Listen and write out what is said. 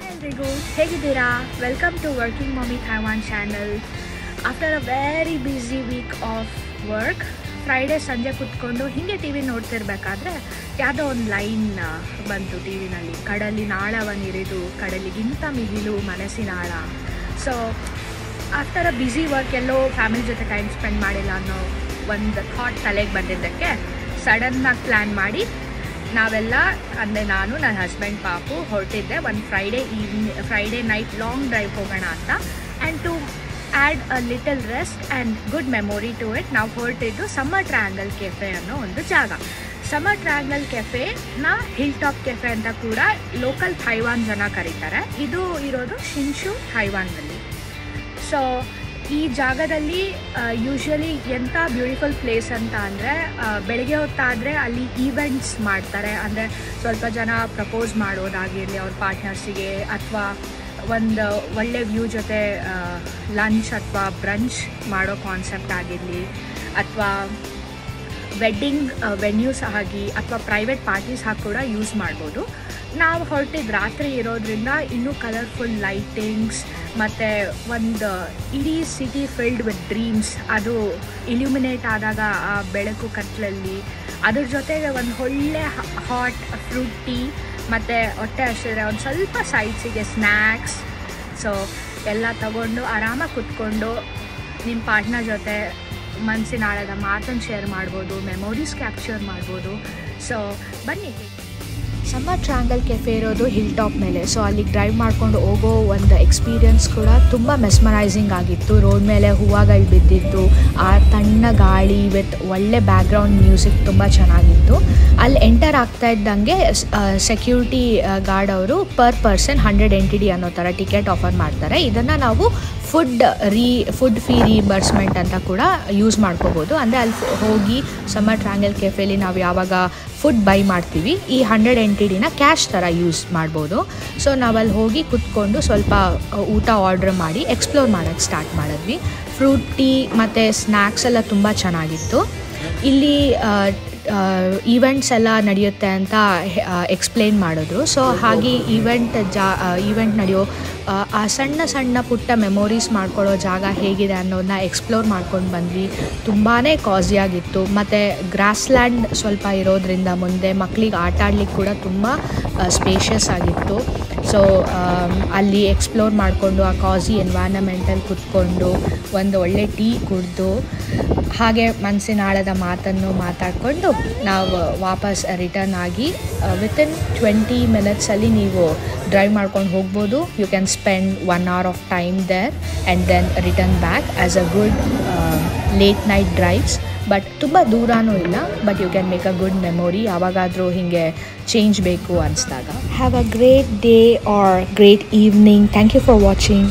ಎಲ್ರಿಗೂ ಹೇಗಿದ್ದೀರಾ? Welcome to working mummy Taiwan channel. After a very busy week of work, Friday ಸಂಜೆ ಕೂತ್ಕೊಂಡು ಹೀಗೆ ಟಿ ವಿ ನೋಡ್ತಿರ್ಬೇಕಾದ್ರೆ ಯಾವುದೋ ಒಂದು ಲೈನ್ ಬಂತು ಟಿ ವಿನಲ್ಲಿ, ಕಡಲಿನ ಆಳವನ್ನಿರಿದು ಕಡಲಿಗಿಂತ ಮಿಗಿಲು ಮನಸ್ಸಿನ ಆಳ. So after a busy work yellow family ಜೊತೆ ಟೈಮ್ ಸ್ಪೆಂಡ್ ಮಾಡಿಲ್ಲ ಅನ್ನೋ ಒಂದು ಥಾಟ್ ತಲೆಗೆ ಬಂದಿದ್ದಕ್ಕೆ ಸಡನ್ನಾಗಿ ಪ್ಲ್ಯಾನ್ ಮಾಡಿ ನಾವೆಲ್ಲ ಅಂದರೆ ನಾನು, ನನ್ನ ಹಸ್ಬೆಂಡ್, ಪಾಪು ಹೊರಟಿದ್ದೆ ಒಂದು ಫ್ರೈಡೇ ನೈಟ್ ಲಾಂಗ್ ಡ್ರೈವ್ ಹೋಗೋಣ ಅಂತ. And to add a little rest and good memory to it ನಾವು ಹೊರಟಿದ್ದು ಸಮ್ಮರ್ ಟ್ರಯಾಂಗಲ್ ಕೆಫೆ ಅನ್ನೋ ಒಂದು ಜಾಗ. ಸಮ್ಮರ್ ಟ್ರಯಾಂಗಲ್ ಕೆಫೆನ ಹಿಲ್ ಟಾಪ್ ಕೆಫೆ ಅಂತ ಕೂಡ ಲೋಕಲ್ ಥೈವಾನ್ ಜನ ಕರೀತಾರೆ. ಇದು ಇರೋದು ಶಿನ್ಶು ಥೈವಾನ್ನಲ್ಲಿ. ಸೊ ಈ ಜಾಗದಲ್ಲಿ ಯೂಶ್ವಲಿ ಎಂಥ ಬ್ಯೂಟಿಫುಲ್ ಪ್ಲೇಸ್ ಅಂತ ಅಂದರೆ, ಬೆಳಗ್ಗೆ ಹೊತ್ತಾದರೆ ಅಲ್ಲಿ ಈವೆಂಟ್ಸ್ ಮಾಡ್ತಾರೆ. ಅಂದರೆ ಸ್ವಲ್ಪ ಜನ ಪ್ರಪೋಸ್ ಮಾಡೋದಾಗಿರಲಿ ಅವ್ರ ಪಾರ್ಟ್ನರ್ಸಿಗೆ, ಅಥವಾ ಒಂದು ಒಳ್ಳೆ ವ್ಯೂ ಜೊತೆ ಲಂಚ್ ಅಥವಾ ಬ್ರಂಚ್ ಮಾಡೋ ಕಾನ್ಸೆಪ್ಟ್ ಆಗಿರಲಿ, ಅಥವಾ ವೆಡ್ಡಿಂಗ್ ವೆನ್ಯೂಸ್ ಆಗಿ, ಅಥವಾ ಪ್ರೈವೇಟ್ ಪಾರ್ಟೀಸ್ ಆಗಿ ಕೂಡ ಯೂಸ್ ಮಾಡ್ಬೋದು. ನಾವು ಹೊರಟಿದ್ದು ರಾತ್ರಿ ಇರೋದ್ರಿಂದ ಇನ್ನೂ ಕಲರ್ಫುಲ್ ಲೈಟಿಂಗ್ಸ್ ಮತ್ತು ಒಂದು ಇಡೀ ಸಿಟಿ ಫಿಲ್ಡ್ ವಿತ್ ಡ್ರೀಮ್ಸ್, ಅದು ಇಲ್ಯುಮಿನೇಟ್ ಆದಾಗ ಆ ಬೆಳಕು ಕತ್ತಲಲ್ಲಿ, ಅದ್ರ ಜೊತೆಗೆ ಒಂದು ಒಳ್ಳೆ ಹಾಟ್ ಫ್ರೂಟ್ ಟೀ ಮತ್ತು ಹೊಟ್ಟೆ ಹಸಿದ್ರೆ ಒಂದು ಸ್ವಲ್ಪ ಸೈಡ್ಸಿಗೆ ಸ್ನ್ಯಾಕ್ಸ್. ಸೊ ಎಲ್ಲ ತಗೊಂಡು ಆರಾಮಾಗಿ ಕುತ್ಕೊಂಡು ನಿಮ್ಮ ಪಾರ್ಟ್ನರ್ ಜೊತೆ ಮನಸ್ಸಿನ ಆಳದ ಮಾತನ್ನು ಶೇರ್ ಮಾಡ್ಬೋದು, ಮೆಮೊರೀಸ್ ಕ್ಯಾಪ್ಚರ್ ಮಾಡ್ಬೋದು. ಸೊ ಬನ್ನಿ. ಸಮ್ಮರ್ ಟ್ರಯಾಂಗಲ್ ಕೆಫೆ ಇರೋದು ಹಿಲ್ ಟಾಪ್ ಮೇಲೆ. ಸೊ ಅಲ್ಲಿಗೆ ಡ್ರೈವ್ ಮಾಡ್ಕೊಂಡು ಹೋಗೋ ಒಂದು ಎಕ್ಸ್ಪೀರಿಯನ್ಸ್ ಕೂಡ ತುಂಬ ಮೆಸ್ಮರೈಸಿಂಗ್ ಆಗಿತ್ತು. ರೋಡ್ ಮೇಲೆ ಹೂವಾಗಳು ಬಿದ್ದಿದ್ದು, ಆ ತಣ್ಣ ಗಾಳಿ ವಿತ್ ಒಳ್ಳೆ ಬ್ಯಾಕ್ಗ್ರೌಂಡ್ ಮ್ಯೂಸಿಕ್ ತುಂಬ ಚೆನ್ನಾಗಿತ್ತು. ಅಲ್ಲಿ ಎಂಟರ್ ಆಗ್ತಾ ಇದ್ದಂಗೆ ಸೆಕ್ಯೂರಿಟಿ ಗಾರ್ಡ್ ಅವರು ಪರ್ ಪರ್ಸನ್ 100 NTD ಅನ್ನೋ ಥರ ಟಿಕೆಟ್ ಆಫರ್ ಮಾಡ್ತಾರೆ. ಇದನ್ನು ನಾವು ಫುಡ್ ಫೀ ರೀಇಂಬರ್ಸ್ಮೆಂಟ್ ಅಂತ ಕೂಡ ಯೂಸ್ ಮಾಡ್ಕೋಬೋದು. ಅಂದರೆ ಅಲ್ಲಿ ಹೋಗಿ ಸಮ್ಮರ್ ಟ್ರಯಾಂಗಲ್ ಕೆಫೆಲಿ ನಾವು ಯಾವಾಗ ಫುಡ್ ಬೈ ಮಾಡ್ತೀವಿ, ಈ 100 NTDನ ಕ್ಯಾಶ್ ಥರ ಯೂಸ್ ಮಾಡ್ಬೋದು. ಸೊ ನಾವಲ್ಲಿ ಹೋಗಿ ಕುತ್ಕೊಂಡು ಸ್ವಲ್ಪ ಊಟ ಆರ್ಡ್ರ್ ಮಾಡಿ ಎಕ್ಸ್ಪ್ಲೋರ್ ಮಾಡೋಕ್ಕೆ ಸ್ಟಾರ್ಟ್ ಮಾಡಿದ್ವಿ. ಫ್ರೂಟ್ ಟೀ ಮತ್ತು ಸ್ನ್ಯಾಕ್ಸ್ ಎಲ್ಲ ತುಂಬ ಚೆನ್ನಾಗಿತ್ತು. ಇಲ್ಲಿ ಈವೆಂಟ್ಸ್ ಎಲ್ಲ ನಡೆಯುತ್ತೆ ಅಂತ ಎಕ್ಸ್ಪ್ಲೇನ್ ಮಾಡಿದ್ರು. ಸೊ ಹಾಗೆ ಈವೆಂಟ್ ನಡೆಯೋ ಆ ಸಣ್ಣ ಸಣ್ಣ ಪುಟ್ಟ ಮೆಮೊರೀಸ್ ಮಾಡ್ಕೊಳ್ಳೋ ಜಾಗ ಹೇಗಿದೆ ಅನ್ನೋದನ್ನ ಎಕ್ಸ್ಪ್ಲೋರ್ ಮಾಡ್ಕೊಂಡು ಬಂದ್ವಿ. ತುಂಬಾ ಕಾಸಿಯಾಗಿತ್ತು. ಮತ್ತು ಗ್ರಾಸ್ಲ್ಯಾಂಡ್ ಸ್ವಲ್ಪ ಇರೋದ್ರಿಂದ ಮುಂದೆ ಮಕ್ಕಳಿಗೆ ಆಟ ಆಡ್ಲಿಕ್ಕೆ ಕೂಡ ತುಂಬ ಸ್ಪೇಷಿಯಸ್ ಆಗಿತ್ತು. ಸೊ ಅಲ್ಲಿ ಎಕ್ಸ್ಪ್ಲೋರ್ ಮಾಡಿಕೊಂಡು ಆ ಕಾಸಿ ಎನ್ವೈರನ್ಮೆಂಟಲ್ಲಿ ಕುತ್ಕೊಂಡು ಒಂದು ಒಳ್ಳೆ ಟೀ ಕುಡಿದು ಹಾಗೆ ಮನಸ್ಸಿನ ಆಳದ ಮಾತನ್ನು ಮಾತಾಡಿಕೊಂಡು ನಾವು ವಾಪಸ್ ರಿಟರ್ನ್ ಆಗಿ ವಿತಿನ್ 20 minutesಲ್ಲಿ ನೀವು ಡ್ರೈವ್ ಮಾಡ್ಕೊಂಡು ಹೋಗ್ಬೋದು. You can spend 1 hour of time there and then return back as a good late night drives. But ತುಂಬ ದೂರನೂ ಇಲ್ಲ, but you can make a good memory ಯಾವಾಗಾದರೂ ಹೀಗೆ ಚೇಂಜ್ ಬೇಕು ಅನಿಸ್ದಾಗ. Have a great day or great evening. Thank you for watching.